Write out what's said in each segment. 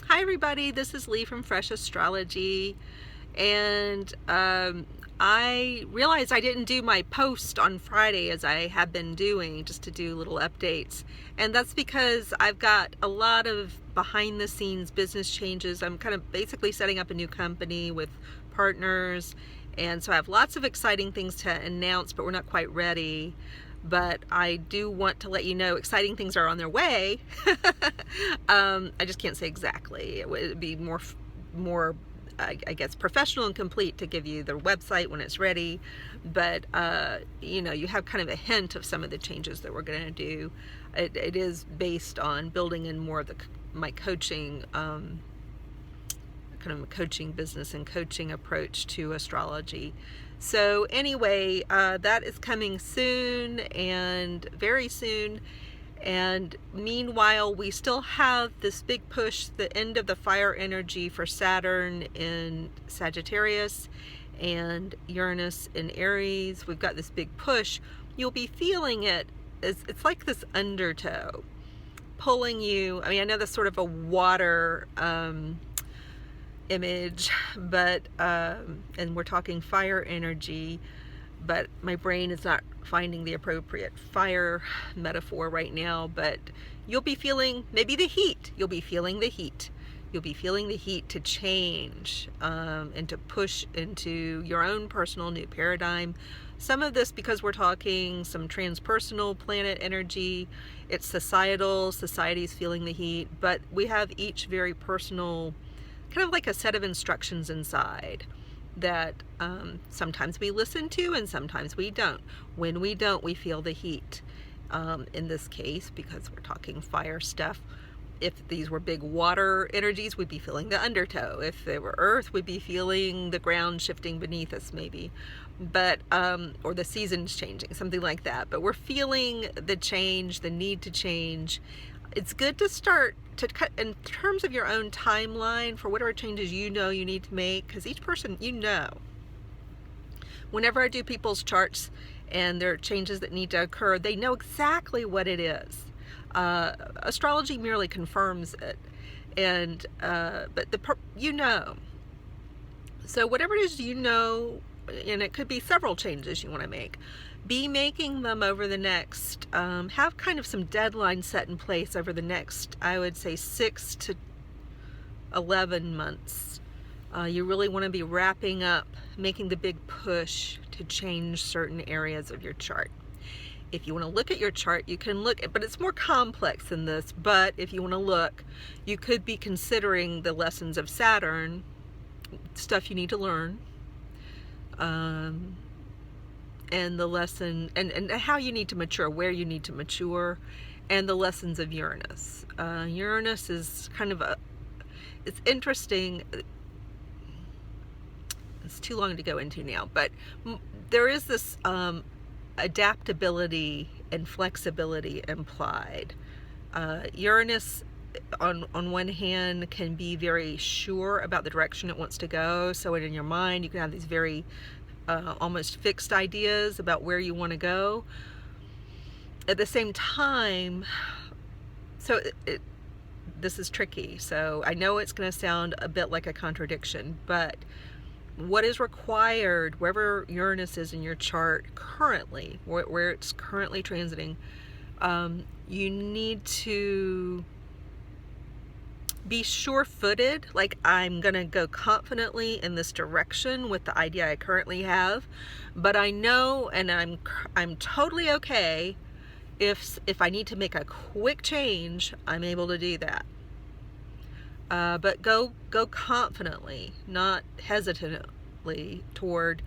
Hi everybody, this is Lee from Fresh Astrology, and I realized I didn't do my post on Friday as I have been doing, just to do little updates, and that's because I've got a lot of behind the scenes business changes. I'm kind of basically setting up a new company with partners, and so I have lots of exciting things to announce, but we're not quite ready. But I do want to let you know exciting things are on their way. I just can't say exactly. It would be more, I guess, professional and complete to give you the website when it's ready. But you have kind of a hint of some of the changes that we're going to do. It is based on building in more of my coaching, kind of a coaching business and coaching approach to astrology. So anyway, that is coming soon, and very soon. And meanwhile, we still have this big push, the end of the fire energy for Saturn in Sagittarius and Uranus in Aries. We've got this big push. You'll be feeling it. It's like this undertow pulling you. I mean, I know that's sort of a water image, but and we're talking fire energy, but my brain is not finding the appropriate fire metaphor right now. But you'll be feeling maybe the heat. You'll be feeling the heat. You'll be feeling the heat to change and to push into your own personal new paradigm. Some of this because we're talking some transpersonal planet energy. It's societal. Society's feeling the heat, but we have each very personal, kind of like a set of instructions inside that sometimes we listen to and sometimes we don't. When we don't, we feel the heat. In this case, because we're talking fire stuff, if these were big water energies, we'd be feeling the undertow. If they were earth, we'd be feeling the ground shifting beneath us maybe, but or the seasons changing, something like that. But we're feeling the change, the need to change. It's good to start to cut in terms of your own timeline for whatever changes you know you need to make, because each person, whenever I do people's charts and there are changes that need to occur, they know exactly what it is. Astrology merely confirms it, and but so whatever it is, and it could be several changes you want to make, be making them over the next, have kind of some deadline set in place over the next, I would say 6 to 11 months. You really want to be wrapping up, making the big push to change certain areas of your chart. If you want to look at your chart, you can look at, but it's more complex than this, but if you want to look, you could be considering the lessons of Saturn, stuff you need to learn, and the lesson and how you need to mature, where you need to mature, and the lessons of Uranus. Uranus is kind of it's interesting. It's too long to go into now, but there is this adaptability and flexibility implied. Uranus on one hand can be very sure about the direction it wants to go, so in your mind you can have these very almost fixed ideas about where you want to go. At the same time, so this is tricky, so I know it's going to sound a bit like a contradiction, but what is required wherever Uranus is in your chart currently, where it's currently transiting, you need to be sure-footed, like I'm gonna go confidently in this direction with the idea I currently have, but I know, and I'm totally okay if I need to make a quick change, I'm able to do that. But go confidently, not hesitantly, toward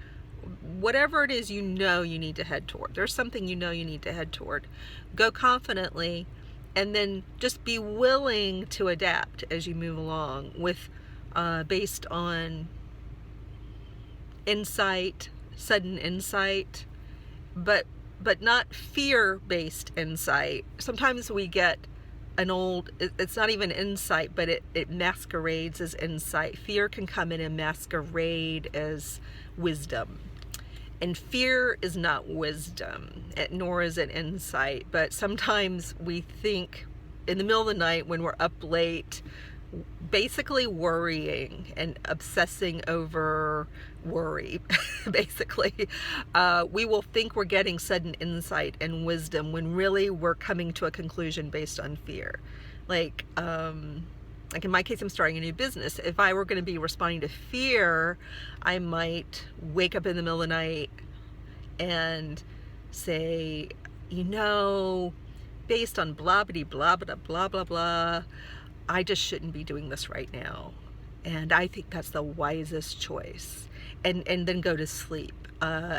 whatever it is you need to head toward. There's something you need to head toward. Go confidently, and then just be willing to adapt as you move along with based on insight, sudden insight, but not fear-based insight. Sometimes we get it's not even insight, but it masquerades as insight. Fear can come in and masquerade as wisdom. And fear is not wisdom, nor is it insight. But sometimes we think in the middle of the night when we're up late basically worrying and obsessing over worry. Basically, we will think we're getting sudden insight and wisdom when really we're coming to a conclusion based on fear. Like in my case, I'm starting a new business. If I were going to be responding to fear, I might wake up in the middle of the night and say, based on blah blah blah blah blah blah blah, I just shouldn't be doing this right now, and I think that's the wisest choice, and then go to sleep,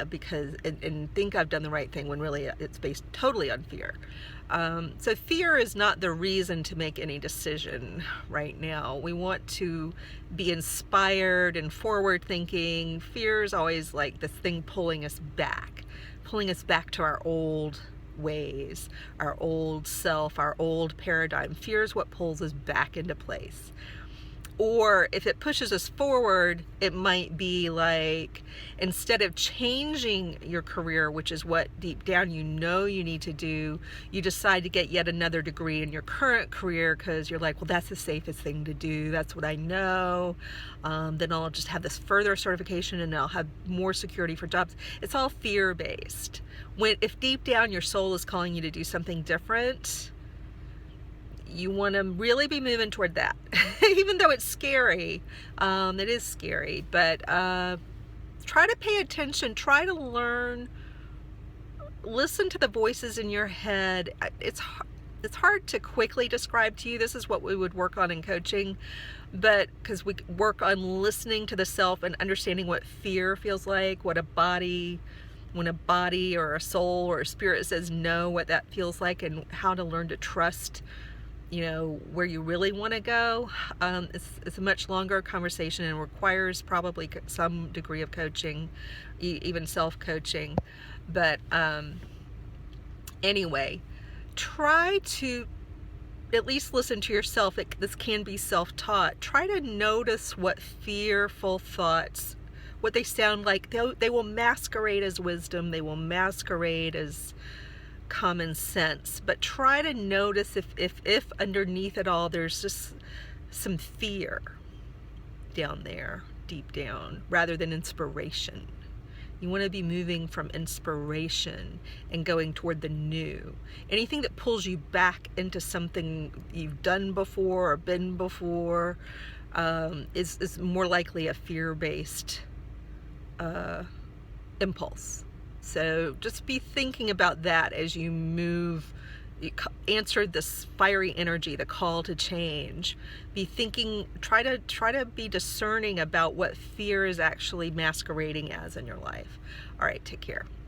because and think I've done the right thing when really it's based totally on fear. So fear is not the reason to make any decision right now. We want to be inspired and forward thinking. Fear is always like this thing pulling us back to our old ways, our old self, our old paradigm. Fear is what pulls us back into place. Or if it pushes us forward, it might be like, instead of changing your career, which is what deep down you need to do, you decide to get yet another degree in your current career because you're like, well, that's the safest thing to do. That's what I know. Then I'll just have this further certification and I'll have more security for jobs. It's all fear-based. If deep down your soul is calling you to do something different, you want to really be moving toward that. Even though it's scary, it is scary, but try to pay attention, try to learn, listen to the voices in your head. It's hard to quickly describe to you. This is what we would work on in coaching, but because we work on listening to the self and understanding what fear feels like, when a body or a soul or a spirit says no, what that feels like, and how to learn to trust where you really want to go. It's a much longer conversation and requires probably some degree of coaching, even self-coaching. But anyway, try to at least listen to yourself. This can be self-taught. Try to notice what fearful thoughts, what they sound like. They will masquerade as wisdom. They will masquerade as common sense, but try to notice if underneath it all there's just some fear down there, deep down, rather than inspiration. You want to be moving from inspiration and going toward the new. Anything that pulls you back into something you've done before or been before is more likely a fear-based impulse. So just be thinking about that as you move, answer this fiery energy, the call to change. Be thinking, try to be discerning about what fear is actually masquerading as in your life. All right, take care.